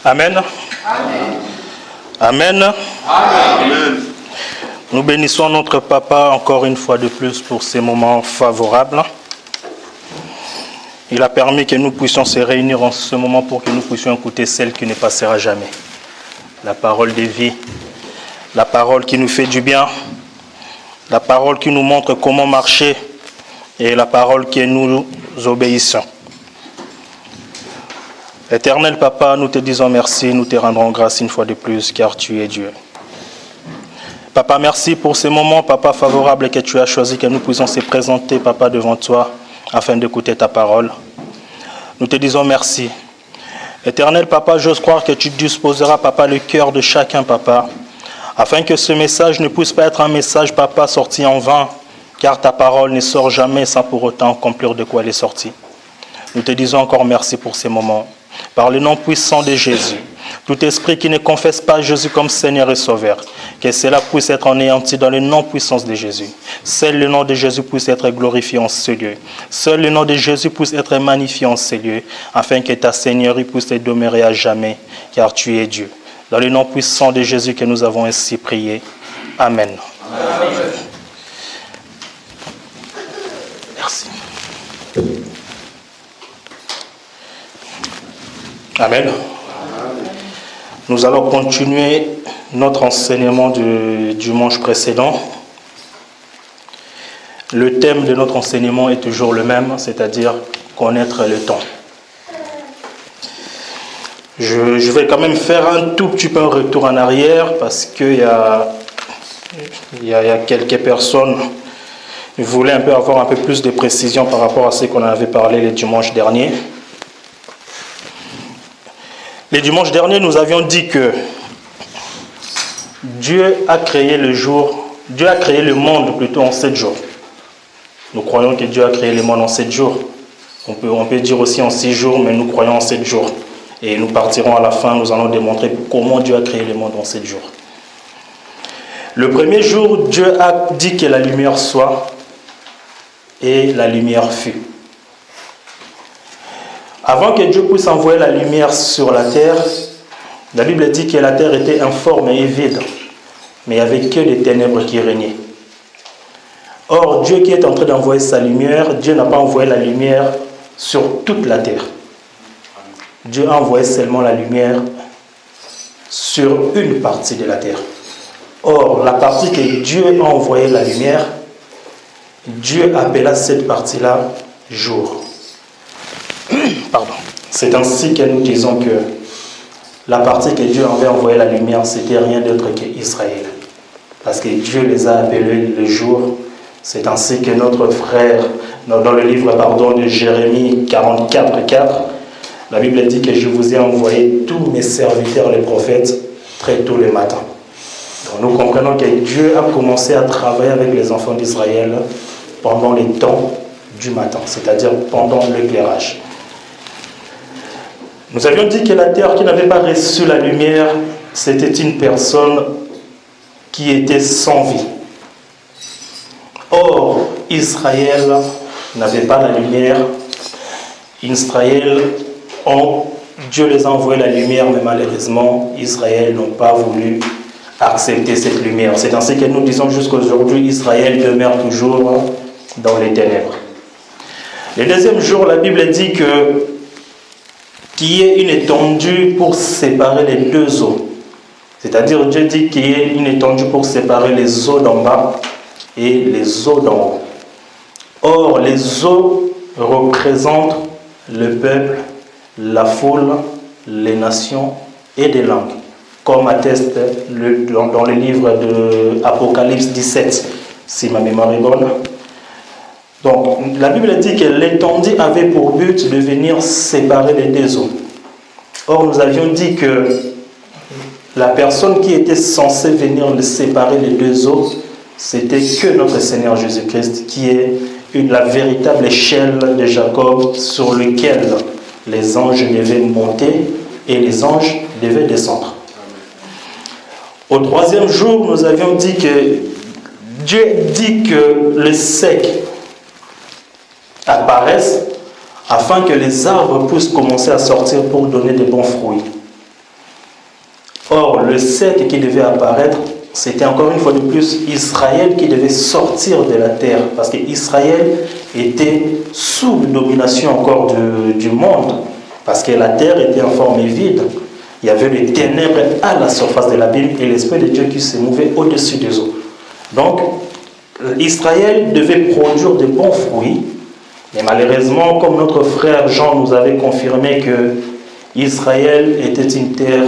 Amen. Amen. Amen. Nous bénissons notre Papa encore une fois de plus pour ces moments favorables. Il a permis que nous puissions se réunir en ce moment pour que nous puissions écouter celle qui ne passera jamais. La parole de vie, la parole qui nous fait du bien, la parole qui nous montre comment marcher et la parole que nous obéissons. Éternel Papa, nous te disons merci, nous te rendrons grâce une fois de plus car tu es Dieu. Papa, merci pour ces moments, Papa, favorables que tu as choisi, que nous puissions se présenter, Papa, devant toi, afin d'écouter ta parole. Nous te disons merci. Éternel Papa, j'ose croire que tu disposeras, Papa, le cœur de chacun, Papa, afin que ce message ne puisse pas être un message, Papa, sorti en vain, car ta parole ne sort jamais sans pour autant accomplir de quoi elle est sortie. Nous te disons encore merci pour ces moments. Par le nom puissant de Jésus, tout esprit qui ne confesse pas Jésus comme Seigneur et Sauveur, que cela puisse être anéanti dans le nom puissant de Jésus. Seul le nom de Jésus puisse être glorifié en ce lieu. Seul le nom de Jésus puisse être magnifié en ce lieu, afin que ta Seigneurie puisse demeurer à jamais, car tu es Dieu. Dans le nom puissant de Jésus que nous avons ainsi prié. Amen. Amen. Merci. Amen. Nous allons continuer notre enseignement du dimanche précédent. Le thème de notre enseignement est toujours le même, c'est-à-dire connaître le temps. Je vais quand même faire un tout petit peu un retour en arrière parce qu'il y a quelques personnes qui voulaient avoir un peu plus de précision par rapport à ce qu'on avait parlé le dimanche dernier. Le dimanche dernier, nous avions dit que Dieu a créé le monde plutôt en 7 jours. Nous croyons que Dieu a créé le monde en 7 jours. On peut dire aussi en 6 jours, mais nous croyons en 7 jours. Et nous partirons à la fin, nous allons démontrer comment Dieu a créé le monde en 7 jours. Le premier jour, Dieu a dit que la lumière soit, et la lumière fut. Avant que Dieu puisse envoyer la lumière sur la terre, la Bible dit que la terre était informe et vide, mais il n'y avait que des ténèbres qui régnaient. Or, Dieu qui est en train d'envoyer sa lumière, Dieu n'a pas envoyé la lumière sur toute la terre. Dieu a envoyé seulement la lumière sur une partie de la terre. Or, la partie que Dieu a envoyé la lumière, Dieu appela cette partie-là jour. Pardon. C'est ainsi que nous disons que la partie que Dieu avait envoyé la lumière, c'était rien d'autre qu'Israël. Parce que Dieu les a appelés le jour. C'est ainsi que notre frère, dans le livre de Jérémie 44:4, la Bible dit que je vous ai envoyé tous mes serviteurs, les prophètes, très tôt le matin. Donc nous comprenons que Dieu a commencé à travailler avec les enfants d'Israël pendant les temps du matin, c'est-à-dire pendant l'éclairage. Nous avions dit que la terre qui n'avait pas reçu la lumière, c'était une personne qui était sans vie. Or, Israël n'avait pas la lumière. Israël, Dieu les a envoyé la lumière, mais malheureusement, Israël n'a pas voulu accepter cette lumière. C'est ainsi que nous disons jusqu'aujourd'hui, Israël demeure toujours dans les ténèbres. Le deuxième jour, la Bible dit qu'il y ait une étendue pour séparer les deux eaux. C'est-à-dire, Dieu dit qu'il y ait une étendue pour séparer les eaux d'en bas et les eaux d'en haut. Or, les eaux représentent le peuple, la foule, les nations et des langues, comme atteste dans le livre de Apocalypse 17, si ma mémoire est bonne. Donc, la Bible dit que l'étendue avait pour but de venir séparer les deux eaux. Or, nous avions dit que la personne qui était censée venir séparer les deux eaux, c'était que notre Seigneur Jésus-Christ, qui est la véritable échelle de Jacob sur laquelle les anges devaient monter et les anges devaient descendre. Au troisième jour, nous avions dit que Dieu dit que le sec apparaissent afin que les arbres puissent commencer à sortir pour donner de bons fruits. le 7 qui devait apparaître, c'était encore une fois de plus Israël qui devait sortir de la terre, parce qu'Israël était sous domination encore du monde, parce que la terre était en forme vide. Il y avait les ténèbres à la surface de l'abîme et l'Esprit de Dieu qui se mouvait au-dessus des eaux. Donc, Israël devait produire de bons fruits, mais malheureusement, comme notre frère Jean nous avait confirmé que Israël était une terre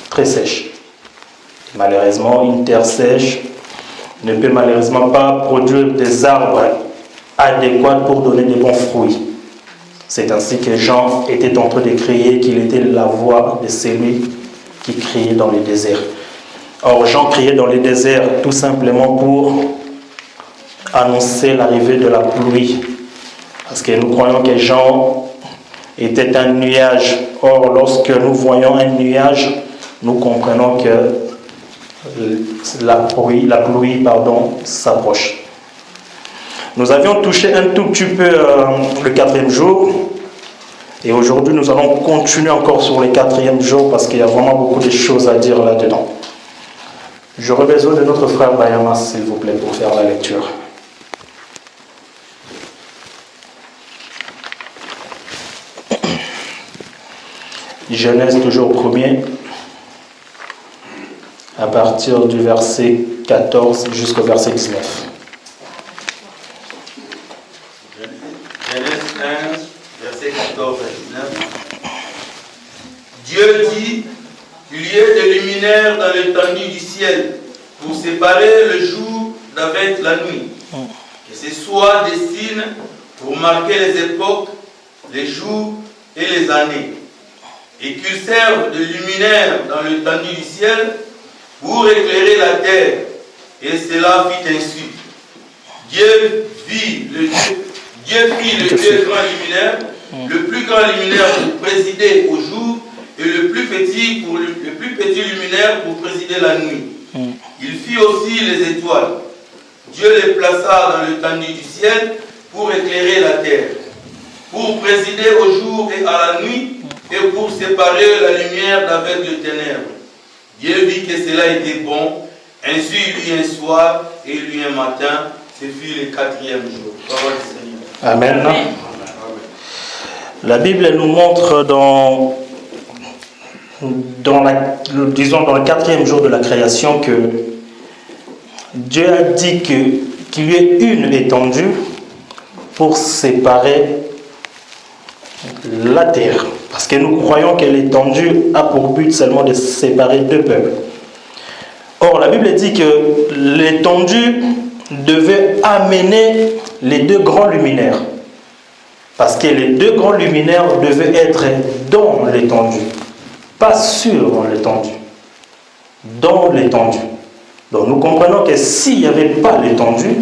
très sèche. Malheureusement, une terre sèche ne peut malheureusement pas produire des arbres adéquats pour donner de bons fruits. C'est ainsi que Jean était en train de crier qu'il était la voix de celui qui criait dans le désert. Or, Jean criait dans le désert tout simplement pour annoncer l'arrivée de la pluie. Parce que nous croyons que Jean était un nuage. Or, lorsque nous voyons un nuage, nous comprenons que la pluie s'approche. Nous avions touché un tout petit peu le 4e jour. Et aujourd'hui, nous allons continuer encore sur le 4e jour parce qu'il y a vraiment beaucoup de choses à dire là-dedans. J'aurais besoin de notre frère Bayama, s'il vous plaît, pour faire la lecture. Genèse toujours 1er, à partir du verset 14 jusqu'au verset 19. Genèse 15, verset 14 à 19. Dieu dit qu'il y ait des luminaires dans l'étendue du ciel pour séparer le jour d'avec la nuit. Que ce soit des signes pour marquer les époques, les jours et les années. Et qu'ils servent de luminaires dans l'étendue du ciel pour éclairer la terre. Et cela fit ainsi. Dieu fit les deux grands luminaires, le plus grand luminaire pour présider au jour et le plus petit luminaire pour présider la nuit. Il fit aussi les étoiles. Dieu les plaça dans l'étendue du ciel pour éclairer la terre, pour présider au jour et à la nuit, et pour séparer la lumière d'avec le ténèbre. Dieu vit que cela était bon, ainsi il eut un soir et il eut un matin. Ce fut le 4e jour. Parole du Seigneur. Amen. La Bible nous montre dans le 4e jour de la création que Dieu a dit qu'il y ait une étendue pour séparer la terre. Parce que nous croyons que l'étendue a pour but seulement de séparer deux peuples. Or, la Bible dit que l'étendue devait amener les deux grands luminaires. Parce que les deux grands luminaires devaient être dans l'étendue. Pas sur l'étendue. Dans l'étendue. Donc nous comprenons que s'il n'y avait pas l'étendue,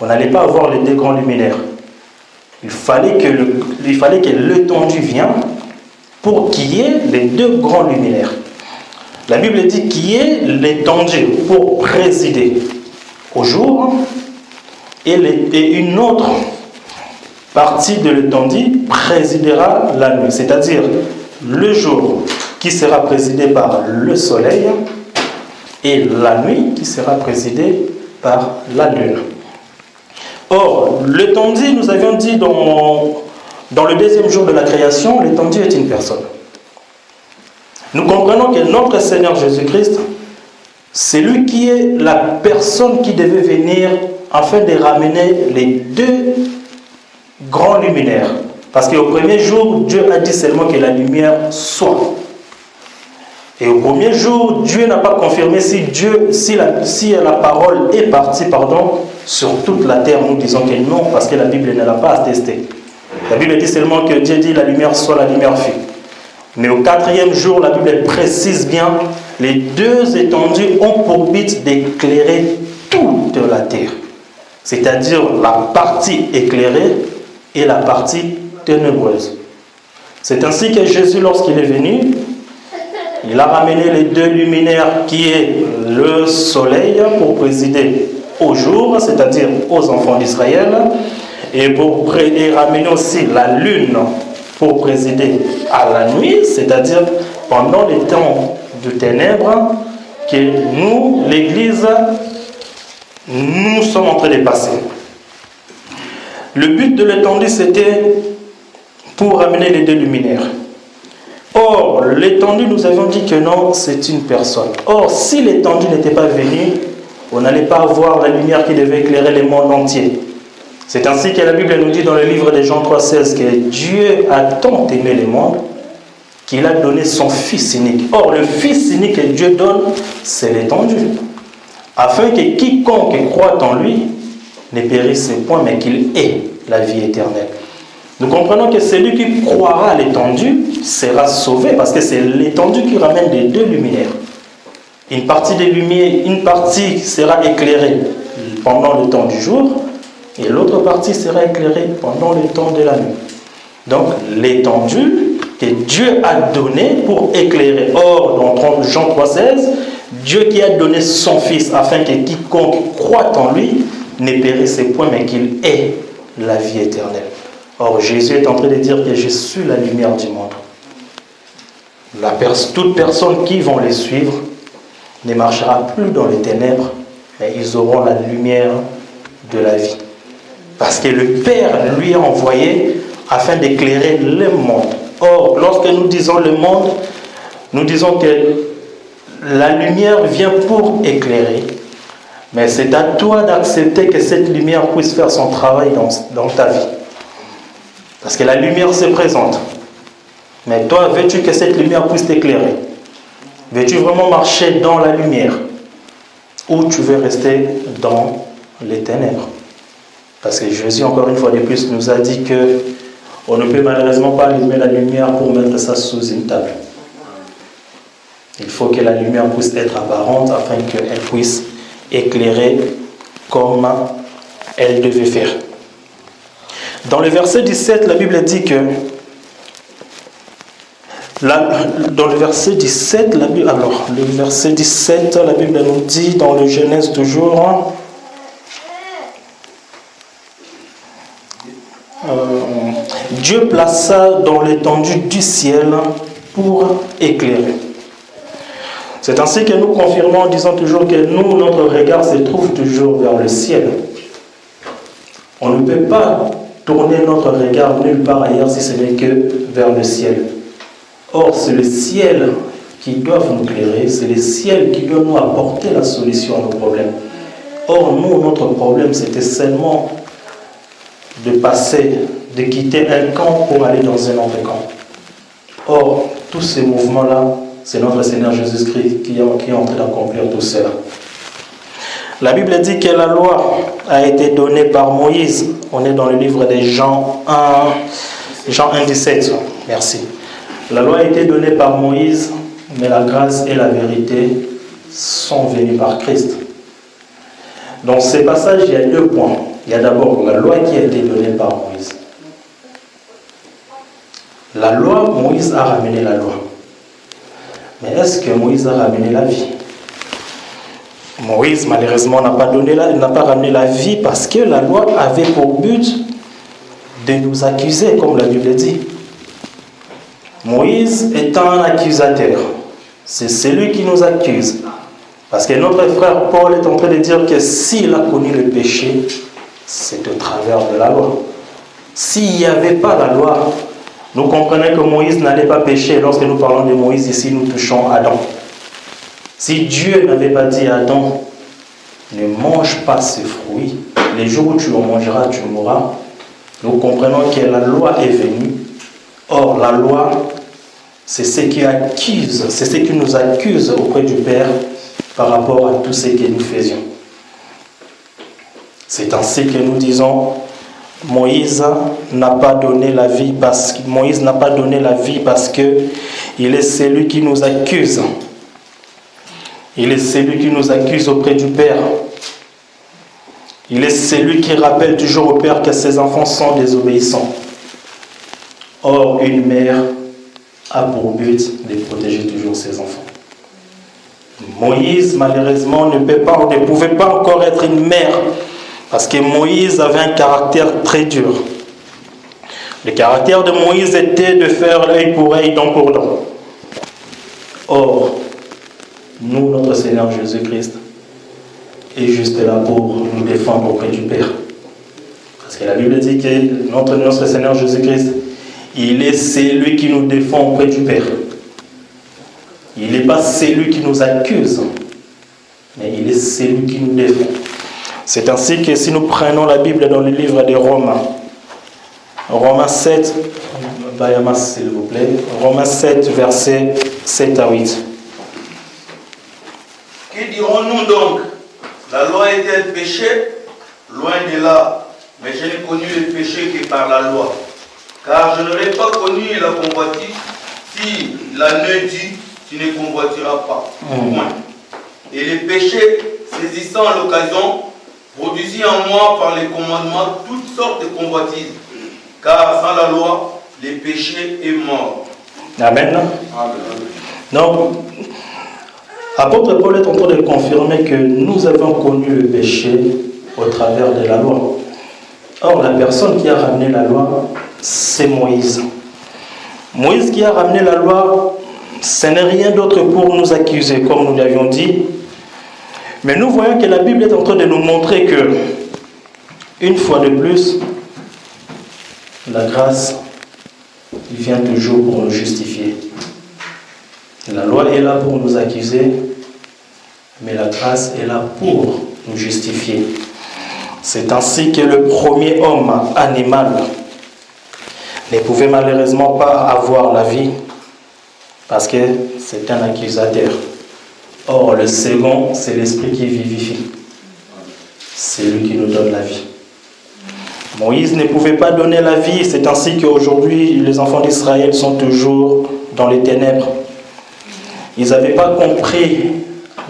on n'allait pas avoir les deux grands luminaires. Il fallait que l'étendue vienne pour qu'il y ait les deux grands luminaires. La Bible dit qu'il y ait l'étendue pour présider au jour et une autre partie de l'étendue présidera la nuit. C'est-à-dire le jour qui sera présidé par le soleil et la nuit qui sera présidée par la lune. Or, l'étendue, nous avions dit dans le 2e jour de la création, l'étendue est une personne. Nous comprenons que notre Seigneur Jésus-Christ, c'est lui qui est la personne qui devait venir afin de ramener les deux grands luminaires. Parce qu'au premier jour, Dieu a dit seulement que la lumière soit. Et au premier jour, Dieu n'a pas confirmé si la parole est partie, sur toute la terre. Nous disons que non, parce que la Bible ne l'a pas attesté. La Bible dit seulement que Dieu dit la lumière soit, la lumière fut. Mais au 4e jour, la Bible précise bien, les deux étendues ont pour but d'éclairer toute la terre. C'est-à-dire la partie éclairée et la partie ténébreuse. C'est ainsi que Jésus, lorsqu'il est venu, il a ramené les deux luminaires qui est le soleil pour présider au jour, c'est-à-dire aux enfants d'Israël, et ramener aussi la lune pour présider à la nuit, c'est-à-dire pendant les temps de ténèbres que nous, l'Église, nous sommes en train de passer. Le but de l'étendue, c'était pour ramener les deux luminaires. Or, l'étendue, nous avions dit que non, c'est une personne. Or, si l'étendue n'était pas venue, on n'allait pas avoir la lumière qui devait éclairer le monde entier. C'est ainsi que la Bible nous dit dans le livre de Jean 3,16 que Dieu a tant aimé le monde qu'il a donné son Fils unique. Or, le Fils unique que Dieu donne, c'est l'étendue. Afin que quiconque croit en lui ne périsse point, mais qu'il ait la vie éternelle. Nous comprenons que celui qui croira à l'étendue sera sauvé, parce que c'est l'étendue qui ramène les deux luminaires. Une partie des lumières, une partie sera éclairée pendant le temps du jour, et l'autre partie sera éclairée pendant le temps de la nuit. Donc, l'étendue que Dieu a donnée pour éclairer. Or, dans Jean 3,16, Dieu qui a donné son Fils afin que quiconque croit en lui ne périsse point, mais qu'il ait la vie éternelle. Or, Jésus est en train de dire que je suis la lumière du monde. Toute personne qui va les suivre ne marchera plus dans les ténèbres, mais ils auront la lumière de la vie. Parce que le Père lui a envoyé afin d'éclairer le monde. Or, lorsque nous disons le monde, nous disons que la lumière vient pour éclairer. Mais c'est à toi d'accepter que cette lumière puisse faire son travail dans ta vie. Parce que la lumière se présente. Mais toi, veux-tu que cette lumière puisse t'éclairer? Veux-tu vraiment marcher dans la lumière? Ou tu veux rester dans les ténèbres? Parce que Jésus, encore une fois de plus, nous a dit que on ne peut malheureusement pas allumer la lumière pour mettre ça sous une table. Il faut que la lumière puisse être apparente afin qu'elle puisse éclairer comme elle devait faire. Dans le verset 17, la Bible dit que dans le verset 17, la Bible nous dit dans le Genèse toujours, Dieu plaça dans l'étendue du ciel pour éclairer. C'est ainsi que nous confirmons en disant toujours que nous, notre regard se trouve toujours vers le ciel. On ne peut pas tourner notre regard nulle part ailleurs si ce n'est que vers le ciel. Or, c'est le ciel qui doit nous éclairer, c'est le ciel qui doit nous apporter la solution à nos problèmes. Or, nous, notre problème, c'était seulement de passer, de quitter un camp pour aller dans un autre camp. Or, tous ces mouvements-là, c'est notre Seigneur Jésus-Christ qui est en train d'accomplir tout cela. La Bible dit que la loi a été donnée par Moïse. On est dans le livre de Jean 1,17. Merci. La loi a été donnée par Moïse, mais la grâce et la vérité sont venues par Christ. Dans ces passages, il y a deux points. Il y a d'abord la loi qui a été donnée par Moïse. La loi, Moïse a ramené la loi. Mais est-ce que Moïse a ramené la vie? Moïse, malheureusement, n'a pas ramené la vie parce que la loi avait pour but de nous accuser, comme la Bible dit. Moïse est un accusateur. C'est celui qui nous accuse. Parce que notre frère Paul est en train de dire que s'il a connu le péché, c'est au travers de la loi. S'il n'y avait pas la loi, nous comprenons que Moïse n'allait pas pécher. Lorsque nous parlons de Moïse ici, nous touchons Adam. Si Dieu n'avait pas dit à Adam, ne mange pas ce fruit, les jours où tu en mangeras, tu mourras, nous comprenons que la loi est venue. Or, la loi, c'est ce qui accuse, c'est ce qui nous accuse auprès du Père par rapport à tout ce que nous faisions. C'est ainsi que nous disons, Moïse n'a pas donné la vie parce que il est celui qui nous accuse. Il est celui qui nous accuse auprès du Père. Il est celui qui rappelle toujours au Père que ses enfants sont désobéissants. Or, une mère a pour but de protéger toujours ses enfants. Moïse, malheureusement, ne pouvait pas encore être une mère parce que Moïse avait un caractère très dur. Le caractère de Moïse était de faire œil pour œil, dent pour dent. Or, nous, notre Seigneur Jésus-Christ, est juste là pour nous défendre auprès du Père. Parce que la Bible dit que notre Seigneur Jésus-Christ, il est celui qui nous défend auprès du Père. Il n'est pas celui qui nous accuse, mais il est celui qui nous défend. C'est ainsi que si nous prenons la Bible dans le livre des Romains, Romains 7, Bayama s'il vous plaît, Romains 7, versets 7 à 8. Que dirons-nous donc? La loi est-elle péché? Loin de là, mais je n'ai connu le péché que par la loi. Car je n'aurais pas connu la convoitise si la ne dit, tu ne convoiteras pas. Point. Et le péché, saisissant l'occasion, produisit en moi par les commandements toutes sortes de convoitises. Car sans la loi, le péché est mort. Amen. Donc, apôtre Paul est en train de confirmer que nous avons connu le péché au travers de la loi. Or, la personne qui a ramené la loi, c'est Moïse. Moïse qui a ramené la loi, ce n'est rien d'autre pour nous accuser, comme nous l'avions dit. Mais nous voyons que la Bible est en train de nous montrer que, une fois de plus, la grâce vient toujours pour nous justifier. La loi est là pour nous accuser, mais la grâce est là pour nous justifier. C'est ainsi que le premier homme animal ne pouvait malheureusement pas avoir la vie parce que c'est un accusateur. Or, le second, c'est l'esprit qui vivifie. C'est lui qui nous donne la vie. Moïse ne pouvait pas donner la vie, c'est ainsi qu'aujourd'hui, les enfants d'Israël sont toujours dans les ténèbres. Ils n'avaient pas compris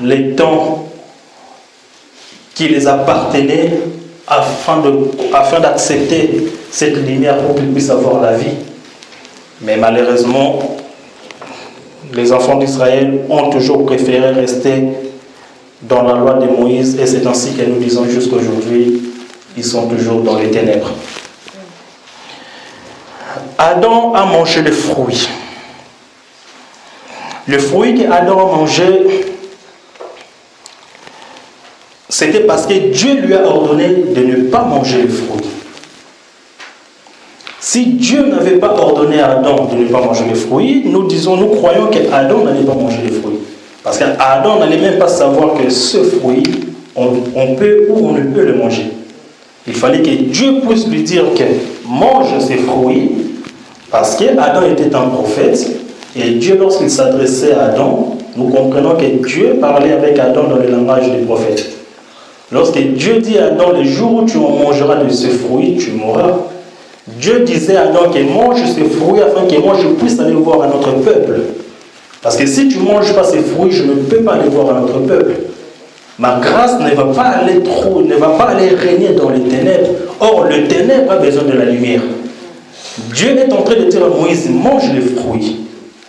les temps qui les appartenaient afin d'accepter cette lumière pour qu'ils puissent avoir la vie. Mais malheureusement, les enfants d'Israël ont toujours préféré rester dans la loi de Moïse et c'est ainsi que nous disons jusqu'aujourd'hui, ils sont toujours dans les ténèbres. Adam a mangé le fruit. Le fruit qu'Adam a mangé, c'était parce que Dieu lui a ordonné de ne pas manger le fruit. Si Dieu n'avait pas ordonné à Adam de ne pas manger le fruit, nous croyons qu'Adam n'allait pas manger le fruit. Parce qu'Adam n'allait même pas savoir que ce fruit, on peut ou on ne peut le manger. Il fallait que Dieu puisse lui dire que mange ces fruits, parce qu'Adam était un prophète, et Dieu, lorsqu'il s'adressait à Adam, nous comprenons que Dieu parlait avec Adam dans le langage des prophètes. Lorsque Dieu dit à Adam, le jour où tu en mangeras de ce fruit, tu mourras. Dieu disait à Adam que mange ce fruit afin que moi je puisse aller voir à notre peuple. Parce que si tu ne manges pas ces fruits, je ne peux pas aller voir à notre peuple. Ma grâce ne va pas aller régner dans les ténèbres. Or, le ténèbre a besoin de la lumière. Dieu est en train de dire à Moïse, mange les fruits.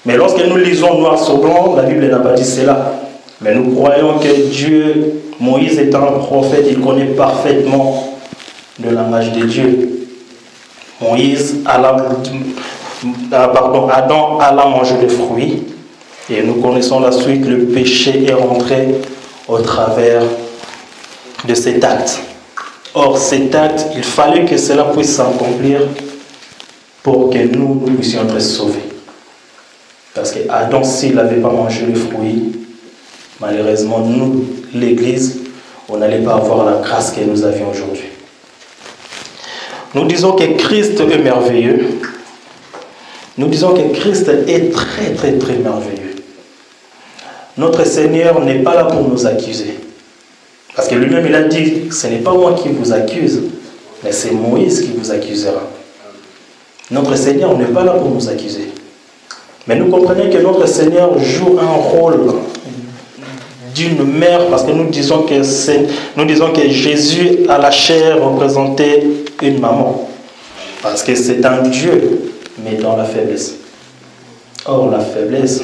Mais lorsque nous lisons noir sur blanc, la Bible n'a pas dit cela. Mais nous croyons que Dieu, Moïse étant un prophète, il connaît parfaitement le langage de Dieu. Adam alla manger le fruit. Et nous connaissons la suite, le péché est rentré au travers de cet acte. Or, cet acte, il fallait que cela puisse s'accomplir pour que nous puissions être sauvés. Parce que Adam, s'il n'avait pas mangé le fruit, malheureusement, nous, l'Église, on n'allait pas avoir la grâce que nous avions aujourd'hui. Nous disons que Christ est merveilleux. Nous disons que Christ est très, très, très merveilleux. Notre Seigneur n'est pas là pour nous accuser. Parce que lui-même, il a dit, ce n'est pas moi qui vous accuse, mais c'est Moïse qui vous accusera. Notre Seigneur n'est pas là pour nous accuser. Mais nous comprenons que notre Seigneur joue un rôle d'une mère, parce que nous disons que Jésus à la chair représentait une maman. Parce que c'est un Dieu, mais dans la faiblesse. Or, la faiblesse,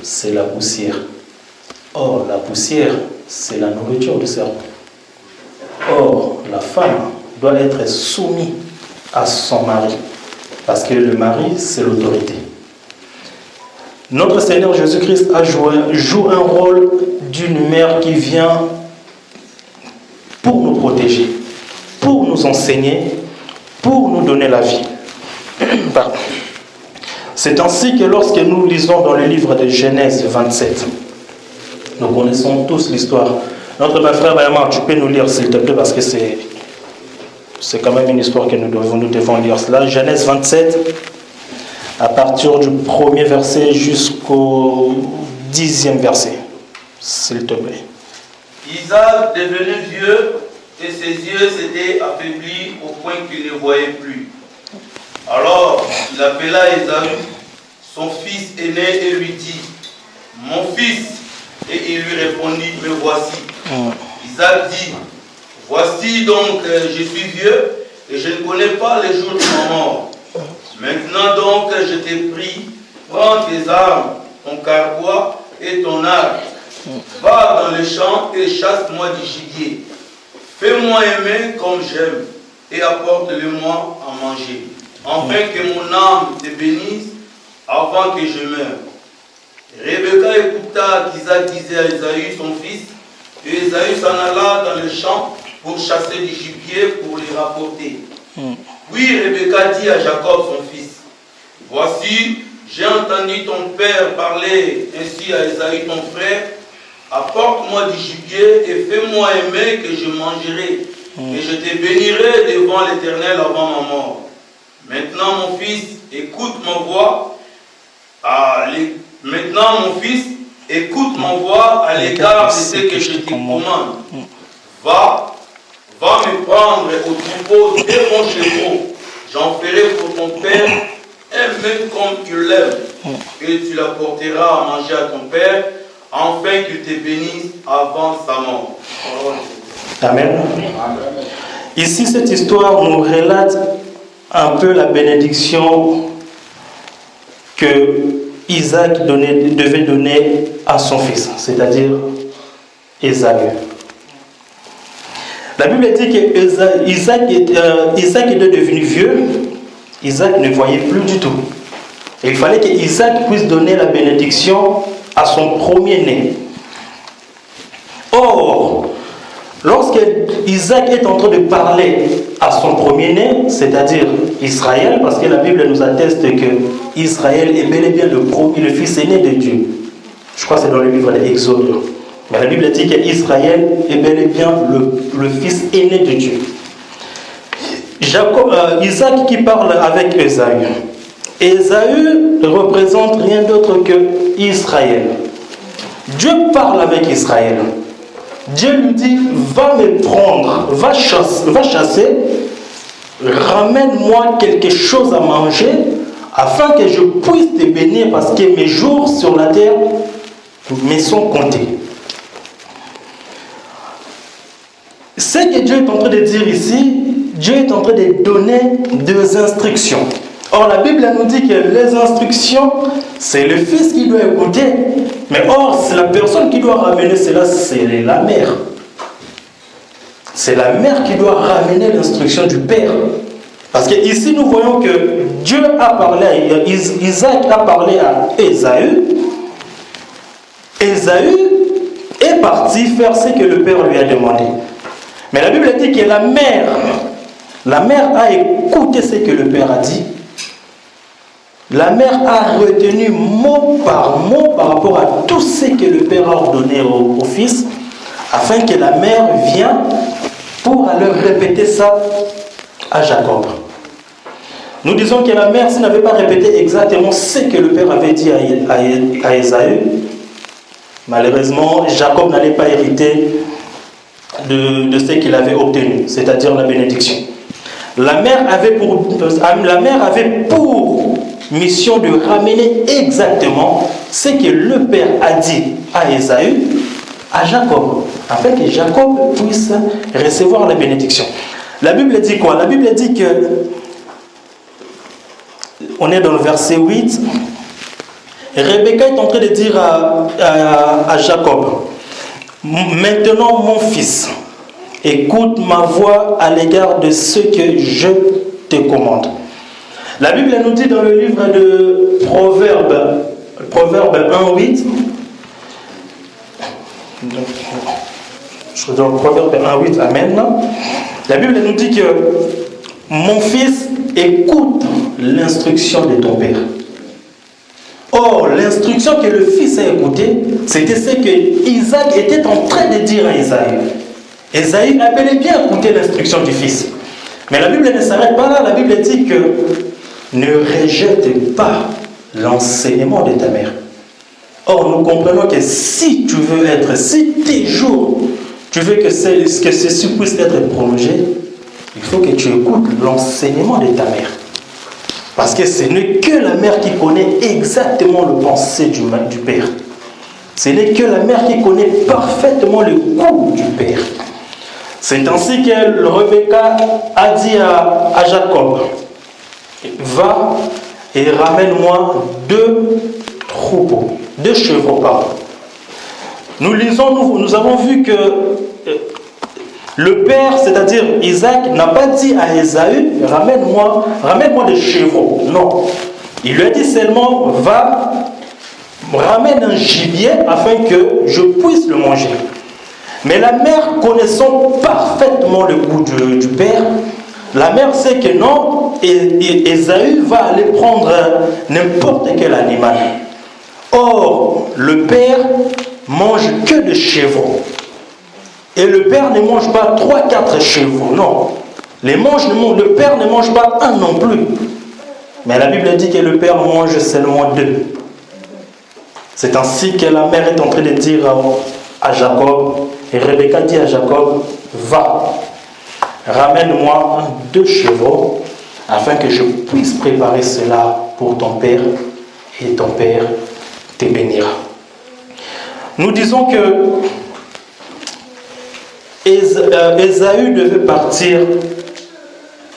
c'est la poussière. Or, la poussière, c'est la nourriture du serpent. Or, la femme doit être soumise à son mari. Parce que le mari, c'est l'autorité. Notre Seigneur Jésus-Christ joue un rôle d'une mère qui vient pour nous protéger, pour nous enseigner, pour nous donner la vie. C'est ainsi que lorsque nous lisons dans le livre de Genèse 27, nous connaissons tous l'histoire. Notre frère Bayama, tu peux nous lire s'il te plaît parce que c'est quand même une histoire que nous devons lire cela. Genèse 27, à partir du premier verset jusqu'au 10e verset, s'il te plaît. Isaac devenu vieux et ses yeux s'étaient affaiblis au point qu'il ne voyait plus. Alors il appela Ésaü, son fils aîné, et lui dit, « Mon fils !» Et il lui répondit, « Me voici. » Isaac dit, « Voici donc, je suis vieux et je ne connais pas les jours de ma mort. Maintenant donc, je t'ai pris, prends tes armes, ton carquois et ton arc. Va dans le champ et chasse-moi du gibier. Fais-moi aimer comme j'aime et apporte-le-moi à manger, afin que mon âme te bénisse avant que je meure. » Rebecca écouta qu'Isaac disait à Ésaü, son fils, et Ésaü s'en alla dans le champ pour chasser du gibier pour les rapporter. Puis Rebecca dit à Jacob, son fils, « Voici, j'ai entendu ton père parler ainsi à Ésaü, ton frère, apporte-moi du gibier et fais-moi aimer que je mangerai, et je te bénirai devant l'Éternel avant ma mort. Maintenant, mon fils, écoute ma voix. Maintenant, mon fils, écoute ma voix à l'égard de ce que je te commande. Va me prendre au troupeau de mon chevaux. J'en ferai pour ton père un même comme tu l'aimes. Et tu l'apporteras à manger à ton père, afin qu'il te bénisse avant sa mort. Amen. Ici, cette histoire nous relate un peu la bénédiction que Isaac devait donner à son fils, c'est-à-dire Ésaü. La Bible dit que Isaac était devenu vieux. Isaac ne voyait plus du tout. Et il fallait que Isaac puisse donner la bénédiction à son premier-né. Or, lorsque Isaac est en train de parler à son premier-né, c'est-à-dire Israël, parce que la Bible nous atteste que Israël est bel et bien le fils aîné de Dieu. Je crois que c'est dans le livre de l'Exode. Mais la Bible dit qu'Israël est bel et bien le fils aîné de Dieu. Isaac qui parle avec Ésaü. Ésaü ne représente rien d'autre que Israël. Dieu parle avec Israël. Dieu lui dit, va me prendre, va chasser, ramène-moi quelque chose à manger, afin que je puisse te bénir, parce que mes jours sur la terre me sont comptés. Ce que Dieu est en train de dire ici, Dieu est en train de donner des instructions. Or, la Bible nous dit que les instructions, c'est le fils qui doit écouter. Mais or, c'est la personne qui doit ramener cela, c'est la mère. C'est la mère qui doit ramener l'instruction du père. Parce que ici, nous voyons que Dieu a parlé, Isaac a parlé à Ésaü. Ésaü est parti faire ce que le père lui a demandé. Mais la Bible dit que la mère a écouté ce que le père a dit. La mère a retenu mot par rapport à tout ce que le père a ordonné au fils, afin que la mère vienne pour aller répéter ça à Jacob. Nous disons que la mère, s'il n'avait pas répété exactement ce que le père avait dit à Ésaü, malheureusement, Jacob n'allait pas hériter de ce qu'il avait obtenu, c'est-à-dire la bénédiction. La mère avait pour mission de ramener exactement ce que le père a dit à Ésaü, à Jacob, afin que Jacob puisse recevoir la bénédiction. La Bible dit quoi? La Bible dit que, on est dans le verset 8, Rebecca est en train de dire à Jacob, maintenant mon fils, écoute ma voix à l'égard de ce que je te commande. La Bible nous dit dans le livre de Proverbes Proverbe 1,8. Je donne Proverbe 1,8. Amen. La Bible nous dit que mon fils, écoute l'instruction de ton père. Or, l'instruction que le fils a écoutée, c'était ce que Isaac était en train de dire à Ésaü. Ésaü a bel et bien écouté l'instruction du fils. Mais la Bible ne s'arrête pas là. La Bible dit que ne rejette pas l'enseignement de ta mère. Or, nous comprenons que si tu veux être, si tes jours, tu veux que ceci puisse être prolongé, il faut que tu écoutes l'enseignement de ta mère. Parce que ce n'est que la mère qui connaît exactement le pensée du père. Ce n'est que la mère qui connaît parfaitement le goût du père. C'est ainsi que Rebecca a dit à Jacob, va et ramène-moi 2 troupeaux, 2 chevaux, pardon. Nous avons vu que le père, c'est-à-dire Isaac, n'a pas dit à Ésaü, ramène-moi des chevaux. Non. Il lui a dit seulement, va, ramène un gibier afin que je puisse le manger. Mais la mère, connaissant parfaitement le goût du père, la mère sait que non, et Ésaü va aller prendre n'importe quel animal. Or, le père mange que des chevaux. Et le père ne mange pas 3-4 chevaux, non. Le père ne mange pas un non plus. Mais la Bible dit que le père mange seulement 2. C'est ainsi que la mère est en train de dire à Jacob, et Rebecca dit à Jacob, va, ramène-moi 2 chevaux, afin que je puisse préparer cela pour ton père, et ton père te bénira. Nous disons que Ésaü devait partir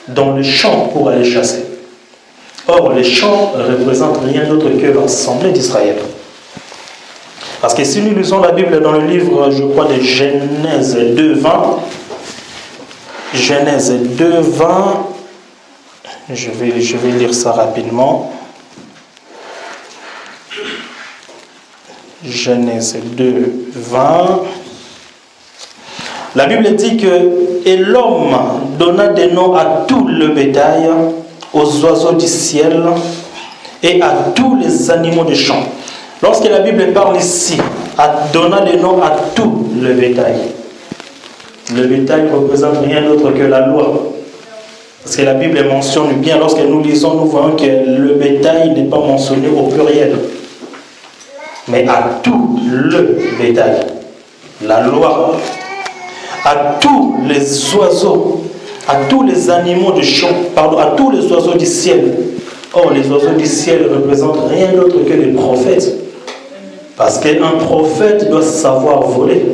dans le champ pour aller chasser. Or, les champs ne représentent rien d'autre que l'assemblée d'Israël. Parce que si nous lisons la Bible dans le livre, je crois, de Genèse 2.20, Genèse 2.20, je vais lire ça rapidement. Genèse 2.20. La Bible dit que « Et l'homme donna des noms à tout le bétail, aux oiseaux du ciel et à tous les animaux des champs. » Lorsque la Bible parle ici, donna des noms à tout le bétail ne représente rien d'autre que la loi. Parce que la Bible mentionne bien, lorsque nous lisons, nous voyons que le bétail n'est pas mentionné au pluriel, mais à tout le bétail. La loi, à tous les oiseaux, à tous les animaux du champ, à tous les oiseaux du ciel. Or, les oiseaux du ciel ne représentent rien d'autre que les prophètes. Parce qu'un prophète doit savoir voler.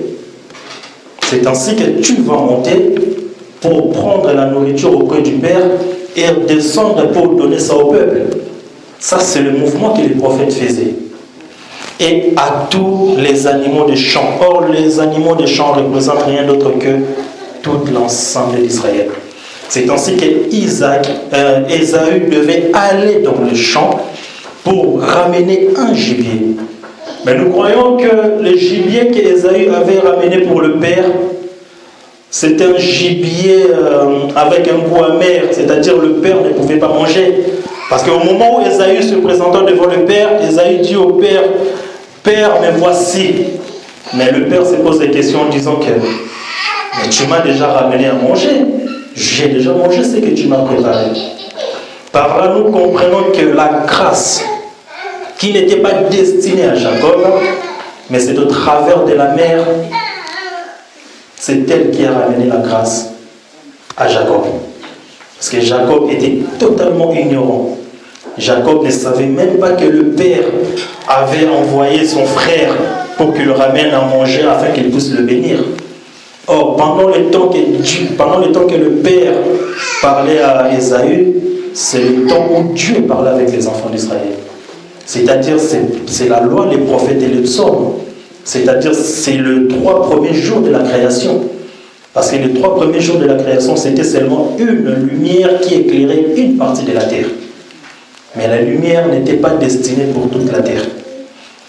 C'est ainsi que tu vas monter pour prendre la nourriture auprès du Père et descendre pour donner ça au peuple. Ça, c'est le mouvement que les prophètes faisaient. Et à tous les animaux des champs. Or, les animaux des champs ne représentent rien d'autre que tout l'ensemble d'Israël. C'est ainsi que Ésaü devait aller dans le champ pour ramener un gibier. Mais nous croyons que le gibier qu'Ésaü avait ramené pour le père, c'était un gibier avec un goût amer, c'est-à-dire le père ne pouvait pas manger. Parce qu'au moment où Ésaü se présentant devant le père, Ésaü dit au père, « Père, me voici ». Mais le père se pose des questions en disant que « Mais tu m'as déjà ramené à manger. J'ai déjà mangé ce que tu m'as préparé. » Par là, nous comprenons que la grâce qui n'était pas destinée à Jacob, mais c'est au travers de la mère, c'est elle qui a ramené la grâce à Jacob. Parce que Jacob était totalement ignorant. Jacob ne savait même pas que le père avait envoyé son frère pour qu'il le ramène à manger afin qu'il puisse le bénir. Or, pendant le temps que le père parlait à Ésaü, c'est le temps où Dieu parlait avec les enfants d'Israël. C'est-à-dire, c'est la loi, les prophètes et les psaumes. C'est-à-dire, c'est les 3 premiers jours de la création. Parce que les 3 premiers jours de la création, c'était seulement une lumière qui éclairait une partie de la terre. Mais la lumière n'était pas destinée pour toute la terre.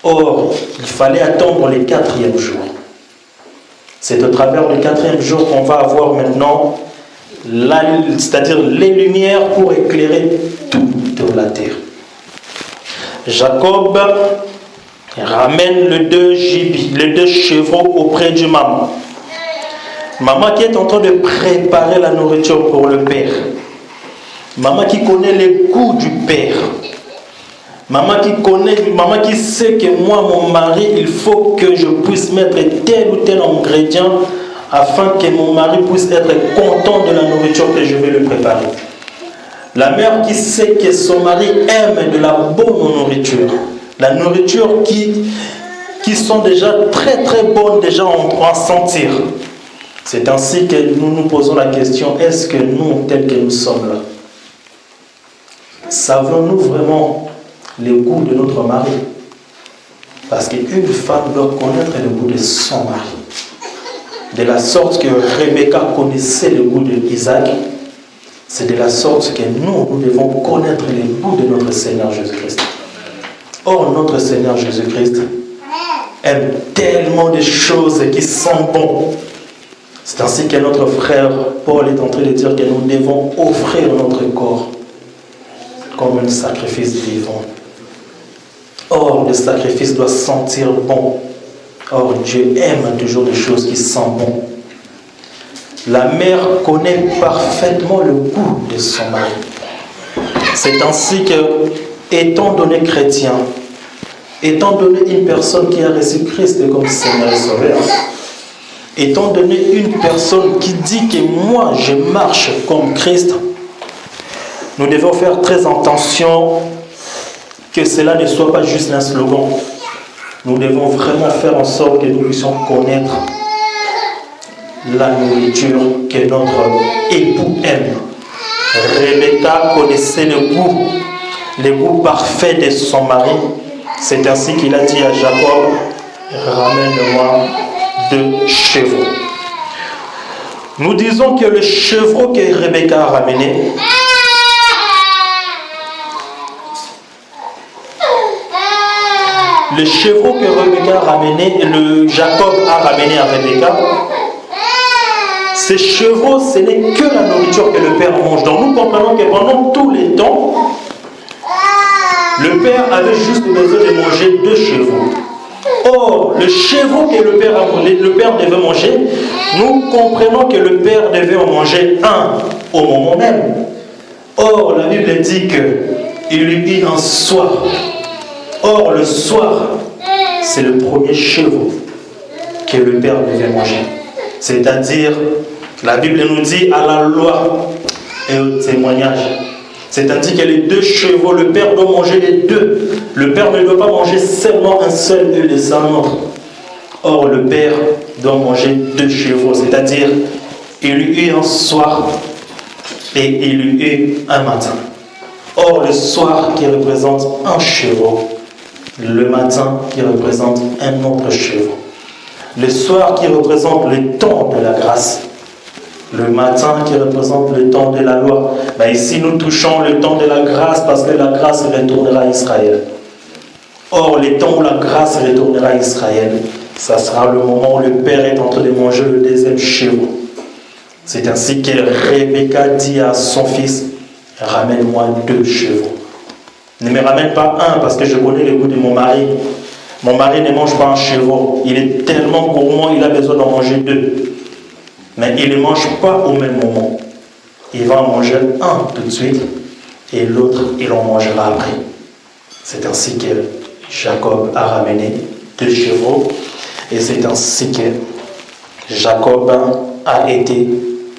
Or, il fallait attendre le 4e jour. C'est au travers du 4e jour qu'on va avoir maintenant, c'est-à-dire les lumières pour éclairer toute la terre. Jacob ramène les deux chevreaux auprès du maman. Maman qui est en train de préparer la nourriture pour le père. Maman qui connaît les goûts du père. Maman qui sait que moi, mon mari, il faut que je puisse mettre tel ou tel ingrédient afin que mon mari puisse être content de la nourriture que je vais lui préparer. La mère qui sait que son mari aime de la bonne nourriture. La nourriture qui sont déjà très très bonnes déjà en sentir. C'est ainsi que nous nous posons la question, est-ce que nous, tels que nous sommes là, savons-nous vraiment le goût de notre mari? Parce qu'une femme doit connaître le goût de son mari. De la sorte que Rebecca connaissait le goût d'Isaac, c'est de la sorte que nous devons connaître le goût de notre Seigneur Jésus-Christ. Or, notre Seigneur Jésus-Christ aime tellement de choses qui sont bonnes. C'est ainsi que notre frère Paul est en train de dire que nous devons offrir notre corps comme un sacrifice vivant. Or, le sacrifice doit sentir bon. Or, Dieu aime toujours des choses qui sentent bon. La mère connaît parfaitement le goût de son mari. C'est ainsi que, étant donné chrétien, étant donné une personne qui a reçu Christ comme Seigneur et Sauveur, étant donné une personne qui dit que moi je marche comme Christ, nous devons faire très attention que cela ne soit pas juste un slogan. Nous devons vraiment faire en sorte que nous puissions connaître la nourriture que notre époux aime. Rebecca connaissait le goût parfait de son mari. C'est ainsi qu'il a dit à Jacob, ramène-moi 2 chevaux. Nous disons que le chevreau que Rebecca a ramené, le chevreau que Rebecca a ramené, Jacob a ramené à Rebecca, ces chevaux, ce n'est que la nourriture que le Père mange. Donc nous comprenons que pendant tout le temps, le Père avait juste besoin de manger 2 chevaux. Or, le chevaux que le Père devait manger, nous comprenons que le Père devait en manger un au moment même. Or, la Bible dit qu'il lui eut un soir. Or, le soir, c'est le premier chevaux que le Père devait manger. C'est-à-dire, la Bible nous dit à la loi et au témoignage. C'est-à-dire que les 2 chevaux, le Père doit manger les 2. Le Père ne doit pas manger seulement un seul et laisser un autre. Or, le Père doit manger 2 chevaux. C'est-à-dire, il lui eut un soir et il lui eut un matin. Or, le soir qui représente un chevaux, le matin qui représente un autre chevaux. Le soir qui représente le temps de la grâce. Le matin qui représente le temps de la loi. Ici, nous touchons le temps de la grâce parce que la grâce retournera à Israël. Or, le temps où la grâce retournera à Israël, ça sera le moment où le Père est en train de manger le 2e chevaux. C'est ainsi que Rebecca dit à son fils, ramène-moi 2 chevaux. Ne me ramène pas un parce que je connais le goût de mon mari. Mon mari ne mange pas un chevaux. Il est tellement gourmand, il a besoin d'en manger 2. Mais il ne mange pas au même moment. Il va en manger un tout de suite et l'autre, il en mangera après. C'est ainsi que Jacob a ramené 2 chevaux et c'est ainsi que Jacob a été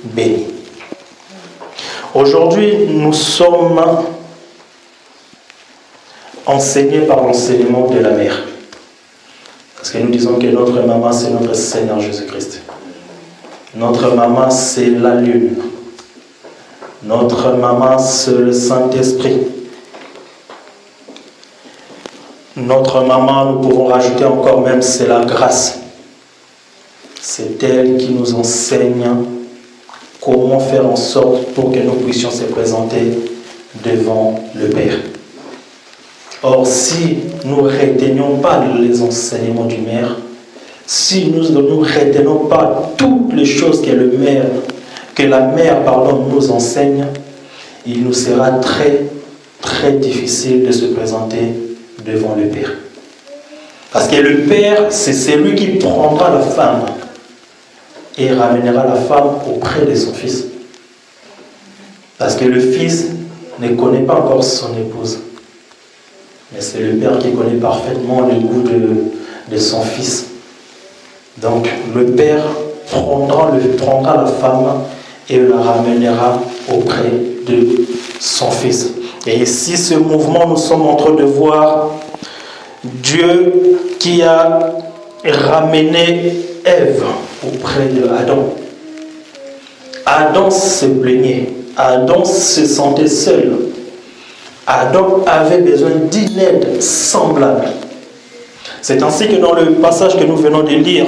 béni. Aujourd'hui, nous sommes enseignés par l'enseignement de la mère. Parce que nous disons que notre maman, c'est notre Seigneur Jésus-Christ. Notre maman, c'est la lune. Notre maman, c'est le Saint-Esprit. Notre maman, nous pouvons rajouter encore même, c'est la grâce. C'est elle qui nous enseigne comment faire en sorte pour que nous puissions se présenter devant le Père. Or, si nous ne retenions pas les enseignements du maire, si nous ne retenons pas toutes les choses que la mère nous enseigne, il nous sera très, très difficile de se présenter devant le Père. Parce que le Père, c'est celui qui prendra la femme et ramènera la femme auprès de son fils. Parce que le fils ne connaît pas encore son épouse. Mais c'est le Père qui connaît parfaitement le goût de son fils. Donc le Père prendra la femme et la ramènera auprès de son fils. Et ici, ce mouvement, nous sommes en train de voir Dieu qui a ramené Ève auprès de Adam. Adam se plaignait. Adam se sentait seul. Adam avait besoin d'une aide semblable. C'est ainsi que dans le passage que nous venons de lire,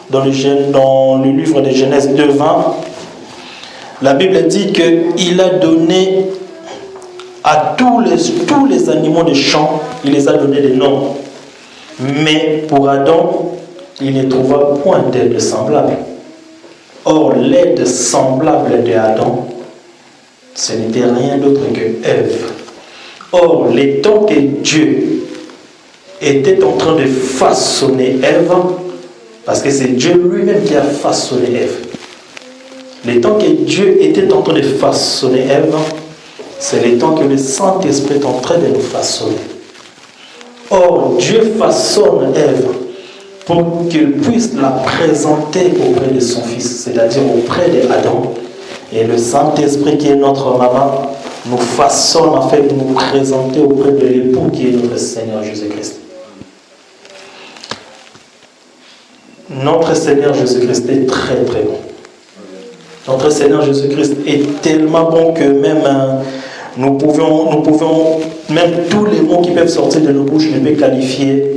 dans le livre de Genèse 2:20, la Bible dit qu'il a donné à tous les animaux des champs, il les a donné des noms. Mais pour Adam, il ne trouva point d'aide semblable. Or, l'aide semblable d'Adam, ce n'était rien d'autre que Ève. Or, les temps que Dieu était en train de façonner Ève, parce que c'est Dieu lui-même qui a façonné Ève. Les temps que Dieu était en train de façonner Ève, c'est les temps que le Saint-Esprit est en train de nous façonner. Or, Dieu façonne Ève pour qu'il puisse la présenter auprès de son fils, c'est-à-dire auprès d'Adam. Et le Saint-Esprit qui est notre maman nous façonne afin de nous présenter auprès de l'époux qui est notre Seigneur Jésus-Christ. Notre Seigneur Jésus-Christ est très très bon. Notre Seigneur Jésus-Christ est tellement bon que même nous pouvons, même tous les mots qui peuvent sortir de nos bouches ne peuvent qualifier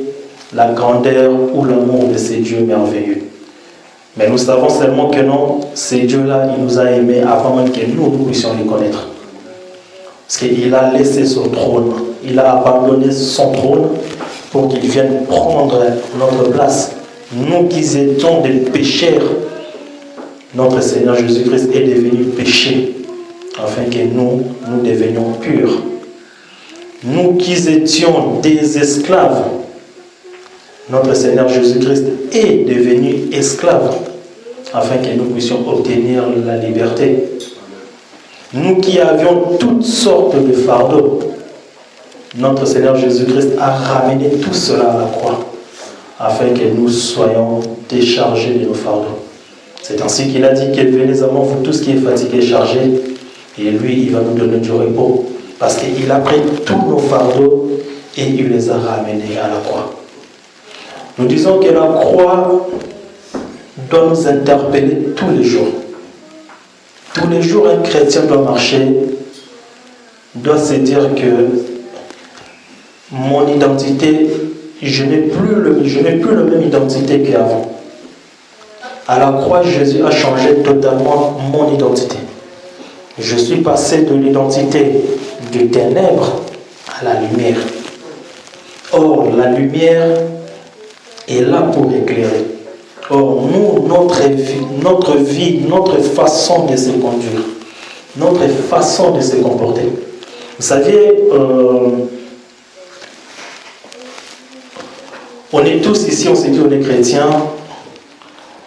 la grandeur ou l'amour de ces dieux merveilleux. Mais nous savons seulement que non, ces dieux-là, il nous a aimés avant même que nous puissions les connaître. Parce qu'il a laissé son trône, il a abandonné son trône pour qu'il vienne prendre notre place. Nous qui étions des pécheurs, notre Seigneur Jésus-Christ est devenu péché, afin que nous devenions purs. Nous qui étions des esclaves, notre Seigneur Jésus-Christ est devenu esclave, afin que nous puissions obtenir la liberté. Nous qui avions toutes sortes de fardeaux, notre Seigneur Jésus-Christ a ramené tout cela à la croix, afin que nous soyons déchargés de nos fardeaux. C'est ainsi qu'il a dit que venez à moi, vous tous qui êtes fatigués et chargés, et lui, il va nous donner du repos, parce qu'il a pris tous nos fardeaux et il les a ramenés à la croix. Nous disons que la croix doit nous interpeller tous les jours. Tous les jours, un chrétien doit marcher, doit se dire que mon identité, je n'ai plus la même identité qu'avant. À la croix, Jésus a changé totalement mon identité. Je suis passé de l'identité du ténèbre à la lumière. Or, la lumière est là pour éclairer. Or, nous, notre vie, notre façon de se conduire, notre façon de se comporter. Vous savez, on est tous ici, on se dit on est chrétiens,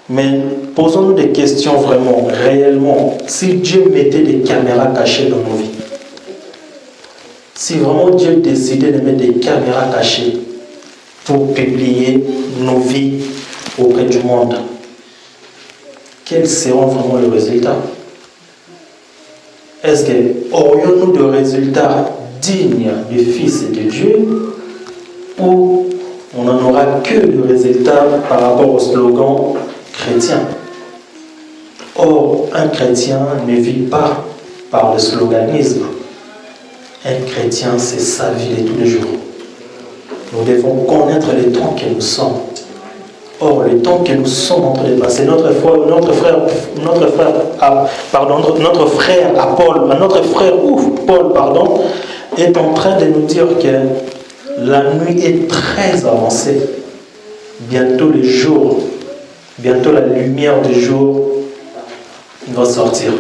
mais posons-nous des questions vraiment, réellement. Si Dieu mettait des caméras cachées dans nos vies, si vraiment Dieu décidait de mettre des caméras cachées pour publier nos vies auprès du monde, quels seront vraiment les résultats? Est-ce que aurions-nous de résultats dignes du Fils de Dieu, ou on n'en aura que de résultats par rapport au slogan chrétien? Or, un chrétien ne vit pas par le sloganisme. Un chrétien, c'est sa vie de tous les jours. Nous devons connaître les temps que nous sommes. Or, les temps que nous sommes en train de passer, notre frère Paul, est en train de nous dire que la nuit est très avancée. Bientôt le jour, bientôt la lumière du jour va sortir.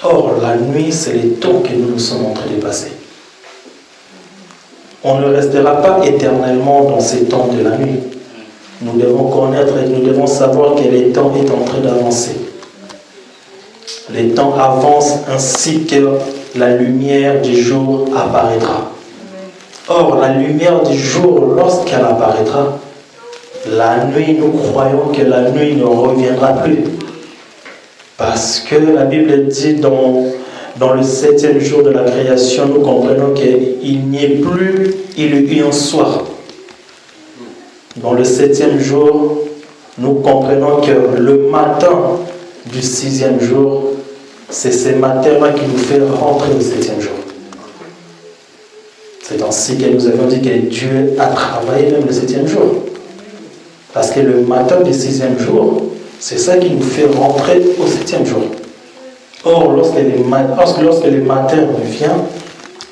Or, la nuit, c'est les temps que nous sommes en train de passer. On ne restera pas éternellement dans ces temps de la nuit. Nous devons connaître et nous devons savoir que le temps est en train d'avancer. Les temps avancent ainsi que la lumière du jour apparaîtra. Or, la lumière du jour, lorsqu'elle apparaîtra, la nuit, nous croyons que la nuit ne reviendra plus. Parce que la Bible dit dans le 7e jour de la création, nous comprenons qu'il n'y ait plus, il y eut un soir. Dans le 7e jour, nous comprenons que le matin du 6e jour, c'est ce matin-là qui nous fait rentrer au 7e jour. C'est ainsi que nous avons dit que Dieu a travaillé même le 7e jour. Parce que le matin du 6e jour, c'est ça qui nous fait rentrer au 7e jour. Or, lorsque le matin revient,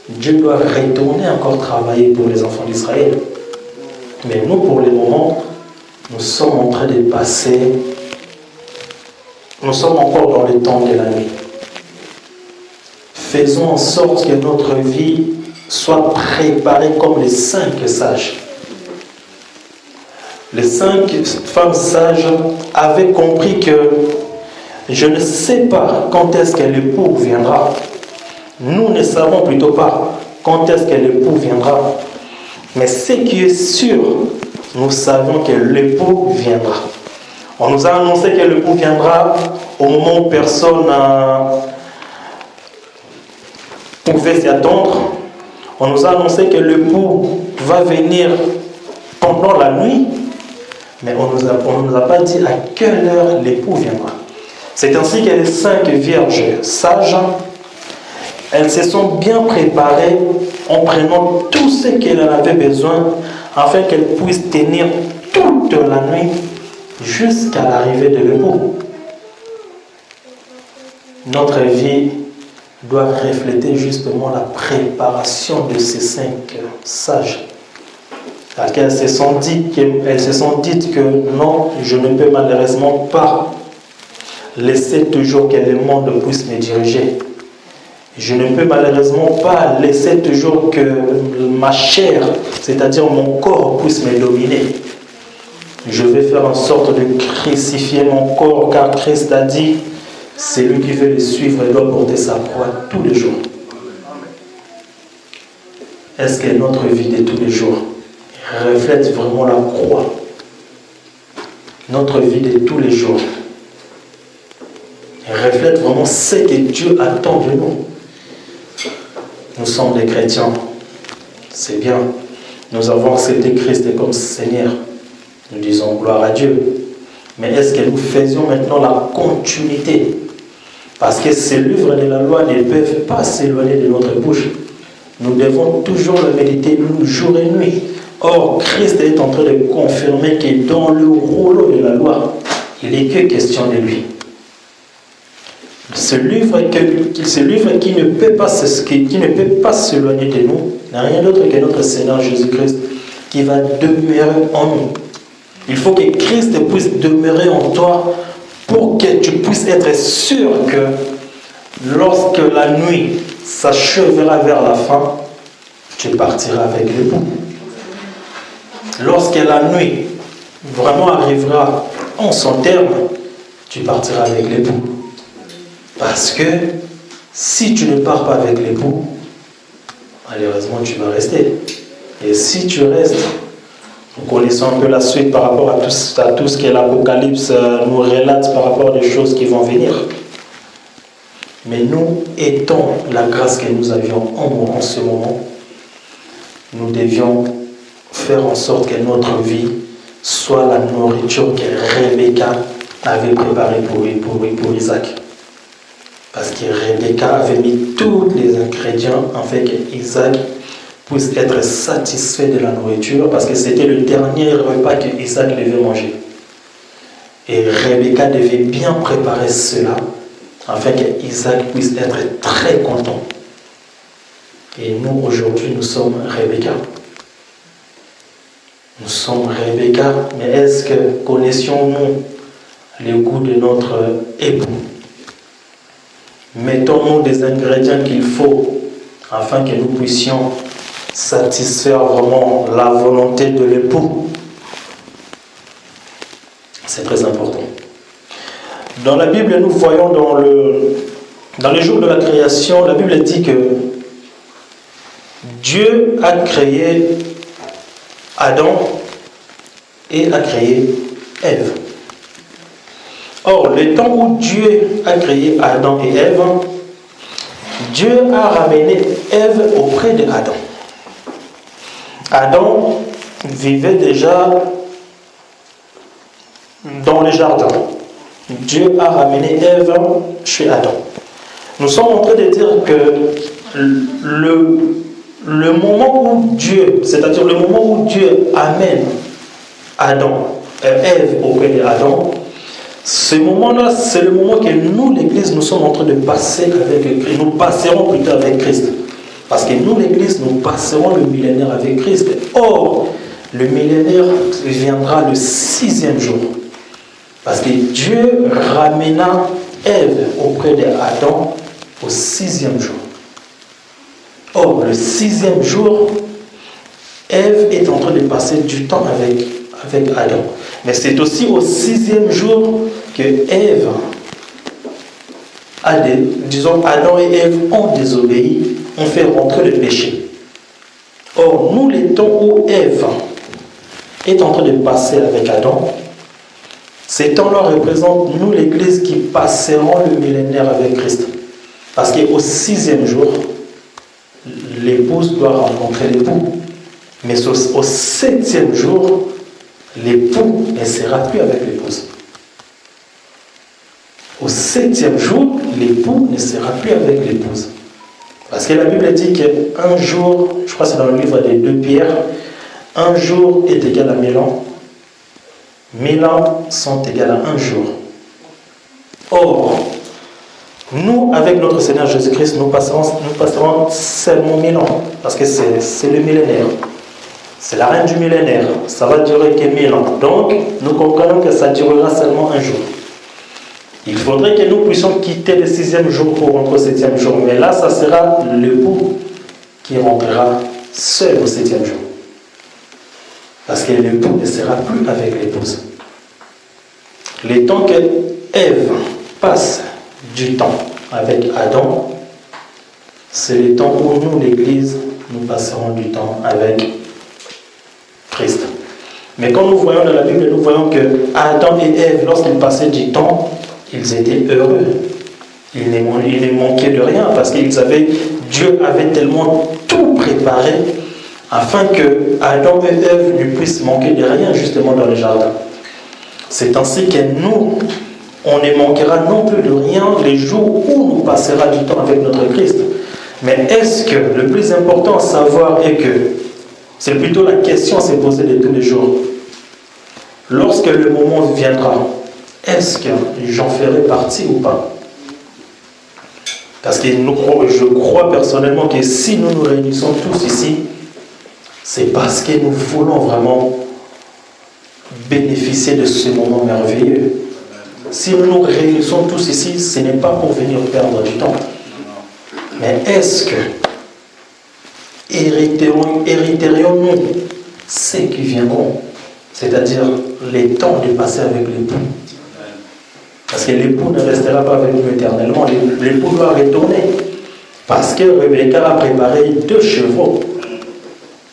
Dieu doit retourner encore travailler pour les enfants d'Israël. Mais nous, pour le moment, nous sommes en train de passer, nous sommes encore dans le temps de la nuit. Faisons en sorte que notre vie soit préparée comme les 5 sages. Les 5 femmes sages avaient compris que je ne sais pas quand est-ce que l'époux viendra. Nous ne savons plutôt pas quand est-ce que l'époux viendra. Mais ce qui est sûr, nous savons que l'époux viendra. On nous a annoncé que l'époux viendra au moment où personne pouvait s'y attendre. On nous a annoncé que l'époux va venir pendant la nuit. Mais on ne nous a pas dit à quelle heure l'époux viendra. C'est ainsi que les 5 vierges sages, elles se sont bien préparées en prenant tout ce qu'elles avaient besoin afin qu'elles puissent tenir toute la nuit jusqu'à l'arrivée de l'époux. Notre vie doit refléter justement la préparation de ces 5 sages. Elles se sont dites que non, je ne peux malheureusement pas laisser toujours que le monde puisse me diriger. Je ne peux malheureusement pas laisser toujours que ma chair, c'est-à-dire mon corps, puisse me dominer. Je vais faire en sorte de crucifier mon corps, car Christ a dit, celui qui veut le suivre doit porter sa croix tous les jours. Est-ce que notre vie de tous les jours reflète vraiment la croix? Notre vie de tous les jours reflète vraiment ce que Dieu attend de nous. Nous sommes des chrétiens, c'est bien. Nous avons accepté Christ comme Seigneur. Nous disons gloire à Dieu. Mais est-ce que nous faisions maintenant la continuité? Parce que ces livres de la loi ne peuvent pas s'éloigner de notre bouche. Nous devons toujours le méditer jour et nuit. Or, Christ est en train de confirmer que dans le rouleau de la loi, il n'est que question de lui. Ce livre qui ne peut pas s'éloigner de nous n'a rien d'autre que notre Seigneur Jésus-Christ qui va demeurer en nous. Il faut que Christ puisse demeurer en toi pour que tu puisses être sûr que lorsque la nuit s'achèvera vers la fin, tu partiras avec l'époux. Lorsque la nuit vraiment arrivera en son terme, tu partiras avec l'époux. Parce que si tu ne pars pas avec l'époux, malheureusement tu vas rester. Et si tu restes, nous connaissons un peu la suite par rapport à tout ce que l'Apocalypse nous relate par rapport à des choses qui vont venir. Mais nous, étant la grâce que nous avions en ce moment, nous devions faire en sorte que notre vie soit la nourriture que Rebecca avait préparée pour Isaac. Parce que Rebecca avait mis tous les ingrédients afin qu'Isaac puisse être satisfait de la nourriture, parce que c'était le dernier repas que Isaac devait manger. Et Rebecca devait bien préparer cela afin qu'Isaac puisse être très content. Et nous, aujourd'hui, nous sommes Rebecca. Nous sommes Rebecca, mais est-ce que connaissions-nous le goût de notre époux? Mettons-nous des ingrédients qu'il faut afin que nous puissions satisfaire vraiment la volonté de l'époux. C'est très important. Dans la Bible, nous voyons dans le jour de la création, la Bible dit que Dieu a créé Adam et a créé Ève. Or, le temps où Dieu a créé Adam et Ève, Dieu a ramené Ève auprès de Adam. Adam vivait déjà dans le jardin. Dieu a ramené Ève chez Adam. Nous sommes en train de dire que le moment où Dieu, c'est-à-dire le moment où Dieu amène Ève auprès d'Adam, ce moment-là, c'est le moment que nous, l'Église, nous sommes en train de passer avec Christ. Nous passerons plutôt avec Christ. Parce que nous, l'Église, nous passerons le millénaire avec Christ. Or, le millénaire viendra le 6e jour. Parce que Dieu ramena Ève auprès d'Adam au 6e jour. Or, le 6e jour, Ève est en train de passer du temps avec Adam. Mais c'est aussi au 6e jour que Adam et Ève ont désobéi, ont fait rentrer le péché. Or, nous, les temps où Ève est en train de passer avec Adam, ces temps-là représentent, nous, l'Église, qui passerons le millénaire avec Christ. Parce qu'au 6e jour, l'épouse doit rencontrer l'époux. Mais au 7e jour, l'époux ne sera plus avec l'épouse. Au 7e jour, l'époux ne sera plus avec l'épouse. Parce que la Bible dit qu'un jour, je crois que c'est dans le livre des 2 Pierre, un jour est égal à 1000 ans. 1000 ans sont égales à un jour. Or, nous, avec notre Seigneur Jésus-Christ, nous passerons seulement 1000 ans. Parce que c'est le millénaire. C'est la reine du millénaire. Ça va durer que 1000 ans. Donc, nous comprenons que ça durera seulement un jour. Il faudrait que nous puissions quitter le 6e jour pour rentrer au 7e jour. Mais là, ça sera l'époux qui rentrera seul au 7e jour. Parce que l'époux ne sera plus avec l'épouse. Le temps que Ève passe du temps avec Adam, c'est le temps où nous, l'Église, nous passerons du temps avec Christ. Mais quand nous voyons dans la Bible, nous voyons que Adam et Ève, lorsqu'ils passaient du temps, ils étaient heureux. Ils ne manquaient de rien parce que Dieu avait tellement tout préparé afin que Adam et Ève ne puissent manquer de rien justement dans le jardin. C'est ainsi que nous, on ne manquera non plus de rien les jours où nous passerons du temps avec notre Christ. Mais est-ce que le plus important à savoir est que, c'est plutôt la question à se poser de tous les jours, lorsque le moment viendra, est-ce que j'en ferai partie ou pas? Parce que je crois personnellement que si nous nous réunissons tous ici, c'est parce que nous voulons vraiment bénéficier de ce moment merveilleux. Si nous nous réunissons tous ici, ce n'est pas pour venir perdre du temps. Mais est-ce que hériterons-nous ceux qui viendront, c'est-à-dire les temps de passer avec l'époux? Parce que l'époux ne restera pas avec nous éternellement, l'époux doit retourner. Parce que Rebecca a préparé 2 chevaux.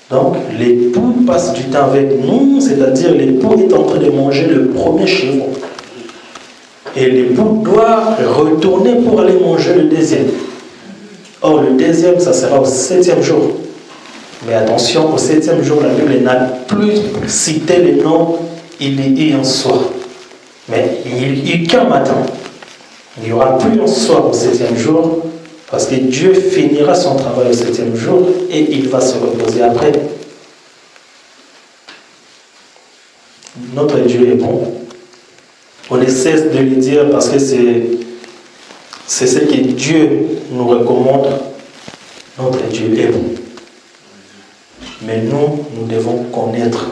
Donc l'époux passe du temps avec nous, c'est-à-dire l'époux est en train de manger le premier chevaux. Et l'époux doit retourner pour aller manger le deuxième. Or, le deuxième, ça sera au 7e jour. Mais attention, au 7e jour, la Bible n'a plus cité les noms il y un soir. Mais il y qu'un matin. Il n'y aura plus un soir au 7e jour, parce que Dieu finira son travail au 7e jour et il va se reposer après. Notre Dieu est bon. On ne cesse de le dire parce que c'est ce que Dieu nous recommande. Notre Dieu est bon. Mais nous devons connaître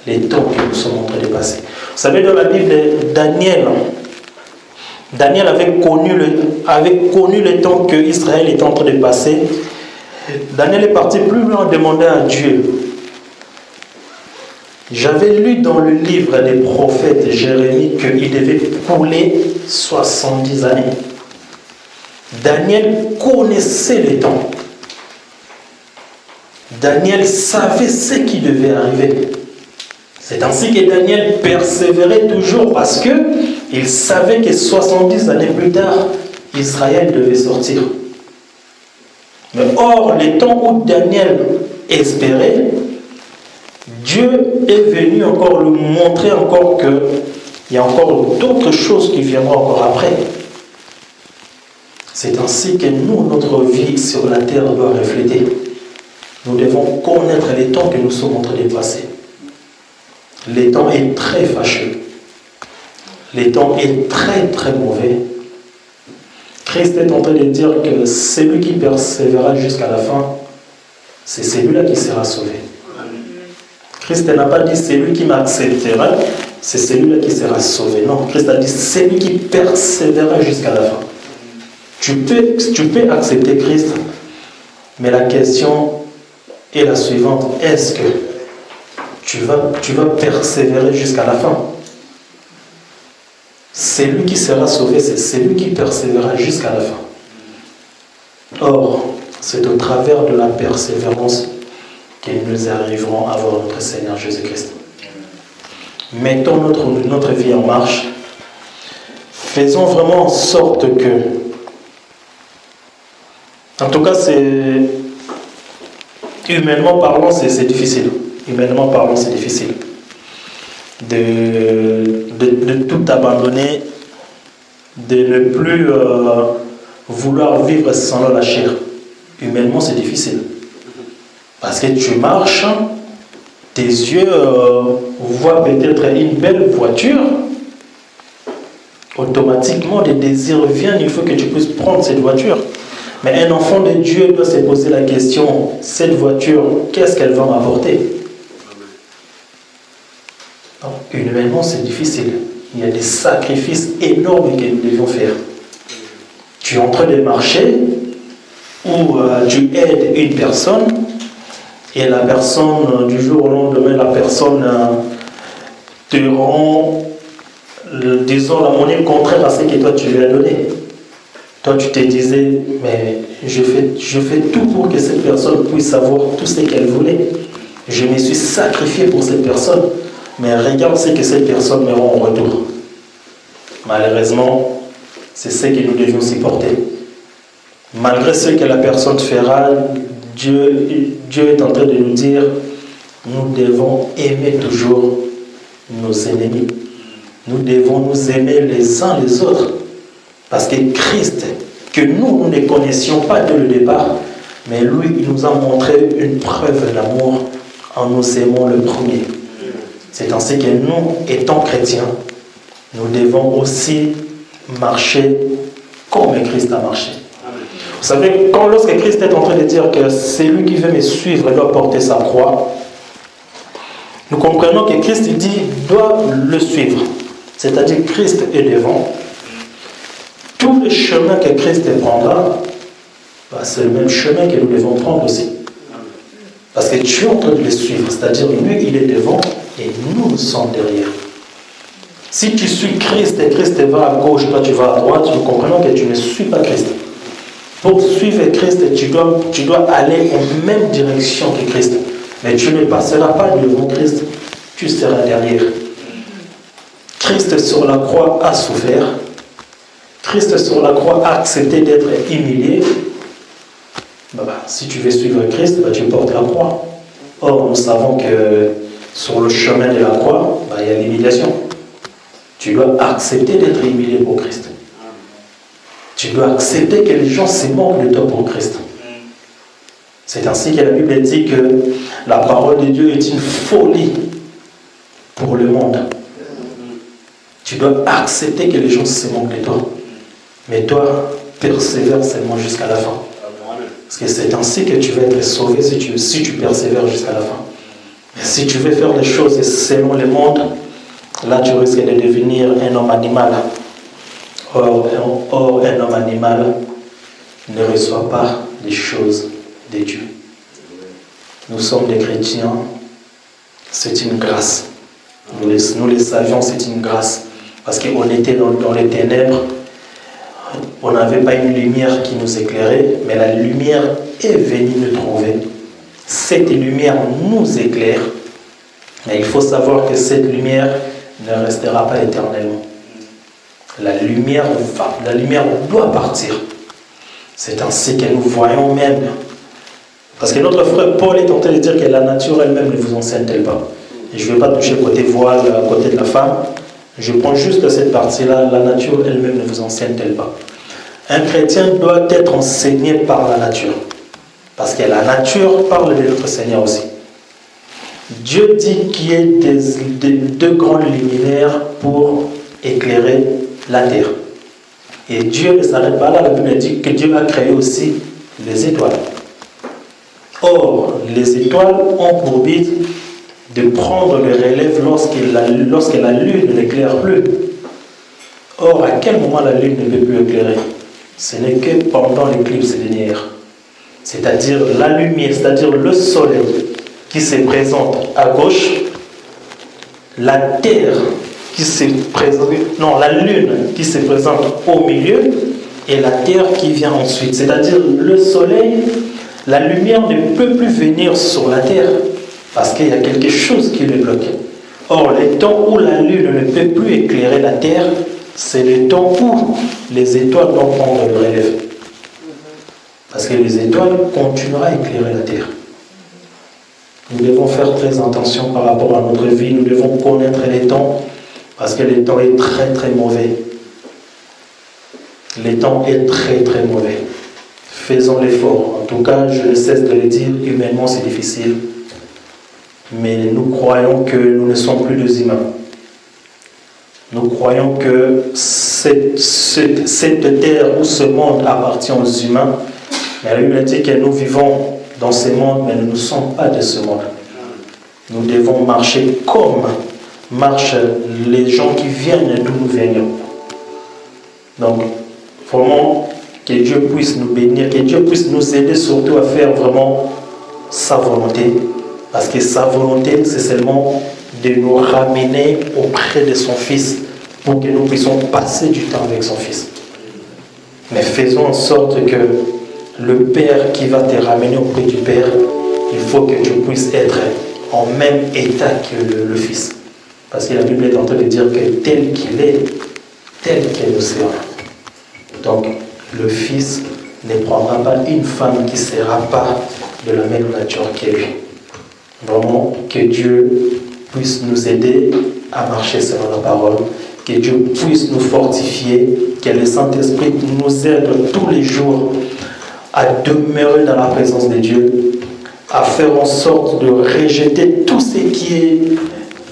les temps que nous sommes en train de passer. Vous savez, dans la Bible, Daniel avait connu le temps que Israël était en train de passer. Daniel est parti plus loin demander à Dieu. J'avais lu dans le livre des prophètes Jérémie qu'il devait couler 70 années. Daniel connaissait les temps. Daniel savait ce qui devait arriver. C'est ainsi que Daniel persévérait toujours parce qu'il savait que 70 années plus tard, Israël devait sortir. Mais or, les temps où Daniel espérait, Dieu est venu encore lui montrer encore qu'il y a encore d'autres choses qui viendront encore après. C'est ainsi que nous, notre vie sur la terre doit refléter. Nous devons connaître les temps que nous sommes en train de passer. Les temps est très fâcheux. Les temps est très très mauvais. Christ est en train de dire que celui qui persévérera jusqu'à la fin, c'est celui-là qui sera sauvé. Christ n'a pas dit celui qui m'acceptera, c'est celui-là qui sera sauvé. Non, Christ a dit celui qui persévérera jusqu'à la fin. Tu peux accepter Christ, mais la question est la suivante. Est-ce que tu vas persévérer jusqu'à la fin? Celui qui sera sauvé, c'est celui qui persévérera jusqu'à la fin. Or, c'est au travers de la persévérance que nous arriverons à voir notre Seigneur Jésus-Christ. Mettons notre vie en marche. Faisons vraiment en sorte que... En tout cas, humainement parlant, c'est difficile. Humainement parlant, c'est difficile. De tout abandonner, de ne plus vouloir vivre sans la chair. Humainement, c'est difficile. Parce que tu marches, tes yeux voient peut-être une belle voiture, automatiquement des désirs viennent, il faut que tu puisses prendre cette voiture. Mais un enfant de Dieu doit se poser la question, cette voiture, qu'est-ce qu'elle va m'apporter? Humainement, c'est difficile. Il y a des sacrifices énormes que nous devons faire. Tu es en train de marcher, ou tu aides une personne, et la personne, du jour au lendemain, la personne te rend, disons, la monnaie contraire à ce que toi tu lui as donné. Toi tu te disais, mais je fais tout pour que cette personne puisse savoir tout ce qu'elle voulait. Je me suis sacrifié pour cette personne, mais regarde ce que cette personne me rend en retour. Malheureusement, c'est ce que nous devions supporter. Malgré ce que la personne fera, Dieu est en train de nous dire, nous devons aimer toujours nos ennemis. Nous devons nous aimer les uns les autres. Parce que Christ, que nous ne connaissions pas dès le départ, mais lui, il nous a montré une preuve d'amour en nous aimant le premier. C'est ainsi que nous, étant chrétiens, nous devons aussi marcher comme Christ a marché. Vous savez, lorsque Christ est en train de dire que celui qui veut me suivre doit porter sa croix, nous comprenons que Christ dit doit le suivre. C'est-à-dire que Christ est devant. Tout le chemin que Christ prendra, c'est le même chemin que nous devons prendre aussi. Parce que tu es en train de le suivre. C'est-à-dire lui, il est devant et nous sommes derrière. Si tu suis Christ et Christ va à gauche, toi tu vas à droite, nous comprenons que tu ne suis pas Christ. Pour suivre Christ, tu dois aller en même direction que Christ. Mais tu ne passeras pas devant Christ, tu seras derrière. Christ sur la croix a souffert. Christ sur la croix a accepté d'être humilié. Si tu veux suivre Christ, tu portes la croix. Or, nous savons que sur le chemin de la croix, il y a l'humiliation. Tu dois accepter d'être humilié pour Christ. Tu dois accepter que les gens se moquent de toi pour Christ. C'est ainsi que la Bible dit que la parole de Dieu est une folie pour le monde. Tu dois accepter que les gens se moquent de toi. Mais toi, persévère seulement jusqu'à la fin. Parce que c'est ainsi que tu vas être sauvé si tu persévères jusqu'à la fin. Mais si tu veux faire les choses selon le monde, là tu risques de devenir un homme animal. Or, un homme animal ne reçoit pas les choses de Dieu. Nous sommes des chrétiens, c'est une grâce. Nous les savions, c'est une grâce. Parce qu'on était dans les ténèbres, on n'avait pas une lumière qui nous éclairait, mais la lumière est venue nous trouver. Cette lumière nous éclaire, mais il faut savoir que cette lumière ne restera pas éternellement. La lumière doit partir. C'est ainsi que nous voyons même. Parce que notre frère Paul est en train de dire que la nature elle-même ne vous enseigne-t-elle pas. Et je ne vais pas toucher côté voile, côté de la femme. Je prends juste cette partie-là. La nature elle-même ne vous enseigne-t-elle pas. Un chrétien doit être enseigné par la nature. Parce que la nature parle de notre Seigneur aussi. Dieu dit qu'il y a deux grands luminaires pour éclairer la terre. Et Dieu ne s'arrête pas là. La Bible dit que Dieu a créé aussi les étoiles. Or, les étoiles ont pour but de prendre le relève lorsque la lune n'éclaire plus. Or, à quel moment la lune ne peut plus éclairer? Ce n'est que pendant l'éclipse lunaire. C'est-à-dire la lumière, c'est-à-dire le soleil qui se présente à gauche, la terre qui se présente, non, la lune qui se présente au milieu et la terre qui vient ensuite. C'est-à-dire le soleil, la lumière ne peut plus venir sur la terre parce qu'il y a quelque chose qui le bloque. Or, le temps où la lune ne peut plus éclairer la terre, c'est le temps où les étoiles vont prendre le relève. Parce que les étoiles continueront à éclairer la terre. Nous devons faire très attention par rapport à notre vie. Nous devons connaître les temps parce que le temps est très très mauvais. Le temps est très très mauvais. Faisons l'effort. En tout cas, je ne cesse de le dire, humainement c'est difficile. Mais nous croyons que nous ne sommes plus des humains. Nous croyons que cette terre ou ce monde appartient aux humains. Mais la Bible dit que nous vivons dans ce monde, mais nous ne sommes pas de ce monde. Nous devons marcher comme marchent les gens qui viennent d'où nous venons. Donc, vraiment, que Dieu puisse nous bénir, que Dieu puisse nous aider surtout à faire vraiment sa volonté. Parce que sa volonté, c'est seulement de nous ramener auprès de son Fils pour que nous puissions passer du temps avec son Fils. Mais faisons en sorte que le Père qui va te ramener auprès du Père, il faut que tu puisses être en même état que le Fils. Parce que la Bible est en train de dire que tel qu'il est, tel que nous serons. Donc, le Fils ne prendra pas une femme qui ne sera pas de la même nature que lui. Vraiment, que Dieu puisse nous aider à marcher selon la parole, que Dieu puisse nous fortifier, que le Saint-Esprit nous aide tous les jours à demeurer dans la présence de Dieu, à faire en sorte de rejeter tout ce qui est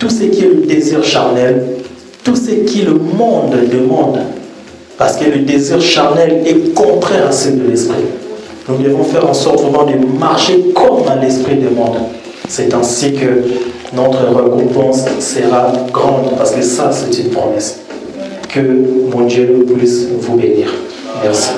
le désir charnel, tout ce qui le monde demande, parce que le désir charnel est contraire à celui de l'esprit. Nous devons faire en sorte vraiment de marcher comme à l'esprit demande. C'est ainsi que notre récompense sera grande, parce que ça, c'est une promesse. Que mon Dieu puisse vous bénir. Merci.